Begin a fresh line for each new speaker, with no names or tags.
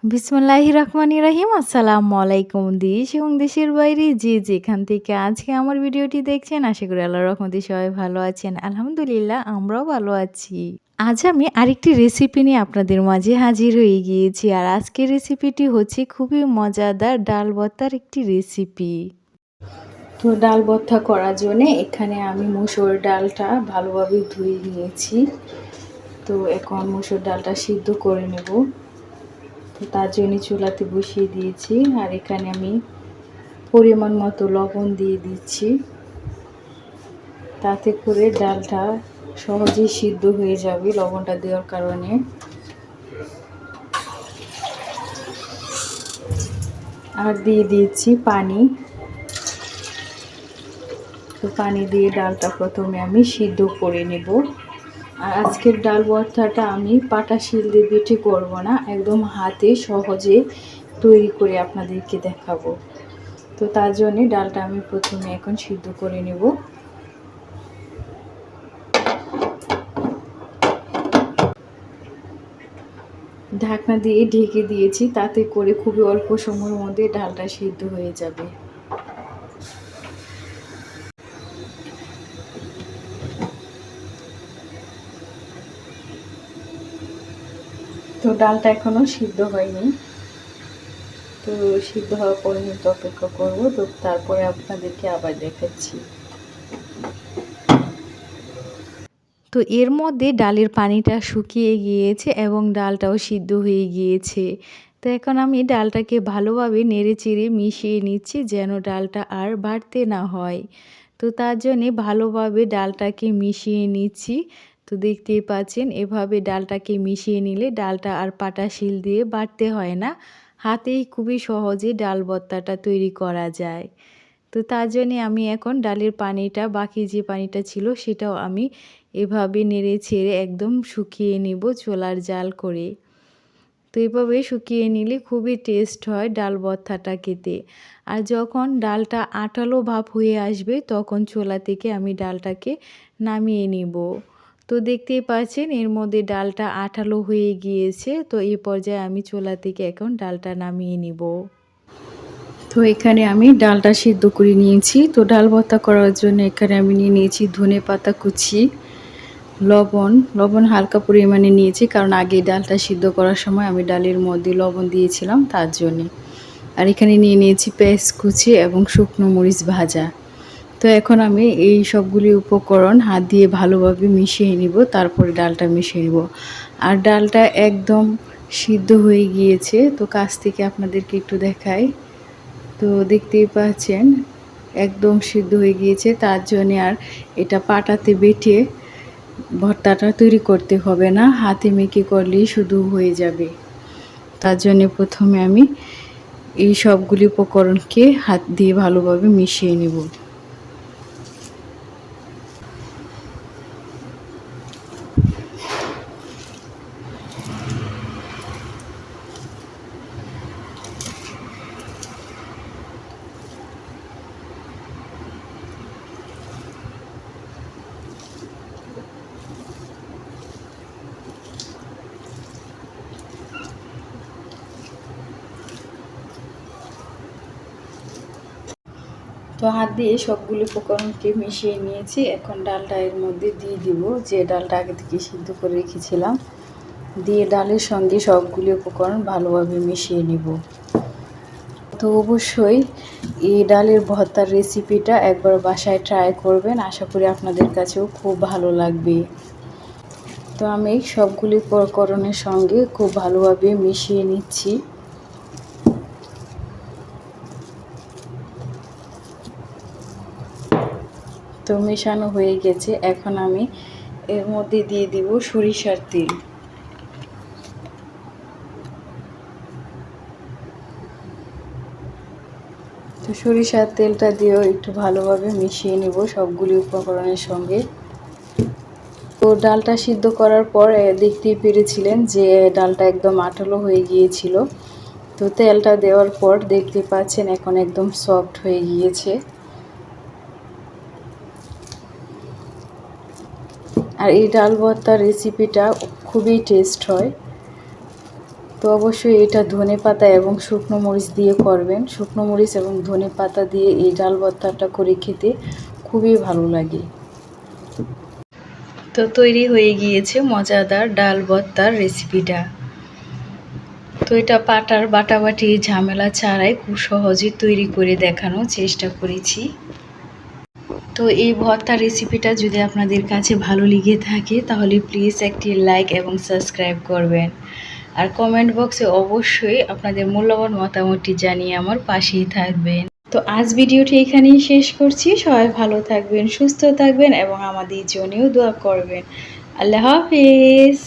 বিসমিল্লাহির রহমানির রহিম। আসসালামু আলাইকুম। দেশ এবং দেশের বাইরে যে যেখান থেকে আজকে আমার ভিডিওটি দেখছেন আশা করি আল্লাহর রহমতে সবাই ভালো আছেন। আলহামদুলিল্লাহ আমরাও ভালো আছি। আজ আমি আরেকটি রেসিপি নিয়ে আপনাদের মাঝে হাজির হয়ে গিয়েছি। আর আজকের রেসিপিটি হচ্ছে খুবই মজাদার ডাল ভর্তার একটি রেসিপি। তো ডাল ভর্তা করার জন্য এখানে আমি মসুর ডালটা ভালোভাবে ধুয়ে নিয়েছি। তো এখন মসুর ডালটা সিদ্ধ করে নেব। তো তার জন্য চুলাতে বসিয়ে দিয়েছি। আর এখানে আমি পরিমাণ মতো লবণ দিয়ে দিচ্ছি, তাতে করে ডালটা সহজেই সিদ্ধ হয়ে যাবে লবণটা দেওয়ার কারণে। আর দিয়ে দিয়েছি পানি। তো পানি দিয়ে ডালটা প্রথমে আমি সিদ্ধ করে নেব। আর আজকের ডাল ভর্তাটা আমি পাটা শিল দিয়ে বেটে করব না, একদম হাতে সহজে তৈরি করে আপনাদেরকে দেখাবো। তো তার জন্যে ডালটা আমি প্রথমে এখন সিদ্ধ করে নেব। ঢাকনা দিয়ে ঢেকে দিয়েছি, তাতে করে খুবই অল্প সময়ের মধ্যে ডালটা সিদ্ধ হয়ে যাবে। তো ডালটা এখনো সিদ্ধ হয়নি। তো সিদ্ধ হওয়ার পর্যন্ত অপেক্ষা করবো। তো তারপরে আপনাদেরকে আবার দেখাচ্ছি। তো এর মধ্যে ডালের পানিটা শুকিয়ে গিয়েছে এবং ডালটাও সিদ্ধ হয়ে গিয়েছে। তো এখন আমি ডালটাকে ভালোভাবে নেড়েচেড়ে মিশিয়ে নিচ্ছি যেন ডালটা আর বাড়তে না হয়। তো তার জন্যে ভালোভাবে ডালটাকে মিশিয়ে নিচ্ছি। তো দেখতেই পাচ্ছেন এভাবে ডালটাকে মিশিয়ে নিলে ডালটা আর পাটা শিল দিয়ে বাটতে হয় না, হাতেই খুবই সহজে ডাল ভর্তাটা তৈরি করা যায়। তো তার জন্যে আমি এখন ডালের পানিটা, বাকি যে পানিটা ছিল সেটাও আমি এভাবে নেড়ে ছেড়ে একদম শুকিয়ে নিব চুলার জাল করে। তো এভাবে শুকিয়ে নিলে খুবই টেস্ট হয় ডাল ভর্তাটা খেতে। আর যখন ডালটা আঠালো ভাব হয়ে আসবে তখন চুলা থেকে আমি ডালটাকে নামিয়ে নিব। তো দেখতেই পাচ্ছেন এর মধ্যে ডালটা আঠালো হয়ে গিয়েছে। তো এই পর্যায়ে আমি চুলা থেকে এখন ডালটা নামিয়ে নিব। তো এখানে আমি ডালটা সিদ্ধ করে নিয়েছি। তো ডাল ভর্তা করার জন্য এখানে আমি নিয়ে নিয়েছি ধনেপাতা কুচি, লবণ হালকা পরিমাণে নিয়েছি, কারণ আগে ডালটা সিদ্ধ করার সময় আমি ডালের মধ্যে লবণ দিয়েছিলাম তার জন্যে। আর এখানে নিয়ে নিয়েছি পেঁয়াজ কুচি এবং শুকনো মরিচ ভাজা। তো এখন আমি এই সবগুলি উপকরণ হাত দিয়ে ভালোভাবে মিশিয়ে নিব, তারপরে ডালটা মিশিয়ে নিব। আর ডালটা একদম সিদ্ধ হয়ে গিয়েছে। তো কাছ থেকে আপনাদেরকে একটু দেখাই। তো দেখতেই পাচ্ছেন একদম সিদ্ধ হয়ে গিয়েছে। তার জন্যে আর এটা পাটাতে বেটে ভর্তাটা তৈরি করতে হবে না, হাতে মেখে করলেই শুধু হয়ে যাবে। তার জন্য প্রথমে আমি এই সবগুলি উপকরণকে হাত দিয়ে ভালোভাবে মিশিয়ে নেব। তো হাত দিয়ে সবগুলো উপকরণকে মিশিয়ে নিয়েছি। এখন ডালটা এর মধ্যে দিয়ে দিব, যে ডালটা আগে থেকে সিদ্ধ করে রেখেছিলাম, দিয়ে ডালের সঙ্গে সবগুলি উপকরণ ভালোভাবে মিশিয়ে নিব। তো অবশ্যই এই ডালের ভর্তার রেসিপিটা একবার বাসায় ট্রাই করবেন, আশা করি আপনাদের কাছেও খুব ভালো লাগবে। তো আমি সবগুলি উপকরণের সঙ্গে খুব ভালোভাবে মিশিয়ে নিচ্ছি। তো মেশানো হয়ে গেছে। এখন আমি এর মধ্যে দিয়ে দিব সরিষার তেল। তো সরিষার তেলটা দিয়েও একটু ভালোভাবে মিশিয়ে নেব সবগুলি উপকরণের সঙ্গে। তো ডালটা সিদ্ধ করার পর দেখতেই পেরেছিলেন যে ডালটা একদম আঠালো হয়ে গিয়েছিল। তো তেলটা দেওয়ার পর দেখতে পাচ্ছেন এখন একদম সফট হয়ে গিয়েছে। আর এই ডাল ভর্তার রেসিপিটা খুবই টেস্ট হয়। তো অবশ্যই এটা ধনেপাতা এবং শুকনো মরিচ দিয়ে করবেন। শুকনো মরিচ এবং ধনেপাতা দিয়ে এই ডাল ভর্তাটা করে খেতে খুবই ভালো লাগে। তো তৈরি হয়ে গিয়েছে মজাদার ডাল ভর্তার রেসিপিটা। তো এটা বাটাবাটি ঝামেলা ছাড়াই খুব সহজে তৈরি করে দেখানোর চেষ্টা করেছি। তো এই ভর্তা রেসিপিটা যদি আপনাদের কাছে ভালো লেগে থাকে তাহলে প্লিজ একটি লাইক এবং সাবস্ক্রাইব করবেন। আর কমেন্ট বক্সে অবশ্যই আপনাদের মূল্যবান মতামতটি জানিয়ে আমার পাশেই থাকবেন। তো আজ ভিডিওটি এখানেই শেষ করছি। সবাই ভালো থাকবেন, সুস্থ থাকবেন এবং আমাদের জন্যও দোয়া করবেন। আল্লাহ হাফেজ।